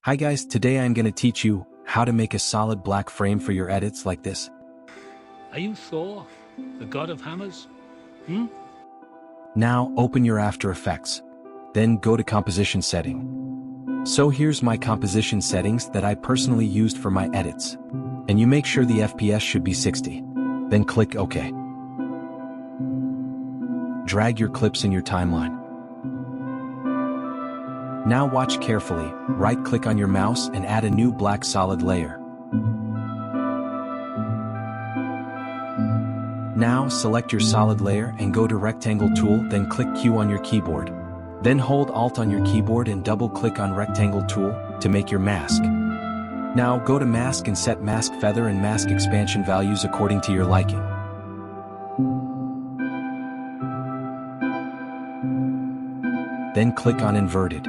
Hi guys, today I'm gonna teach you how to make a solid black frame for your edits like this. Are you Thor, the god of hammers? Hmm? Now open your After Effects. Then go to Composition Setting. So here's my composition settings that I personally used for my edits. And you make sure the FPS should be 60. Then click OK. Drag your clips in your timeline. Now watch carefully, right-click on your mouse and add a new black solid layer. Now select your solid layer and go to Rectangle tool, then click Q on your keyboard. Then hold Alt on your keyboard and double-click on Rectangle tool to make your mask. Now go to Mask and set Mask Feather and Mask Expansion values according to your liking. Then click on Inverted.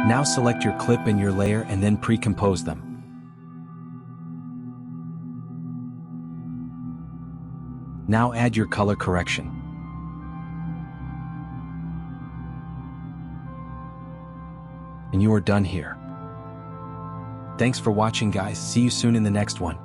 Now select your clip and your layer and then pre-compose them. Now add your color correction. And you are done here. Thanks for watching guys, see you soon in the next one.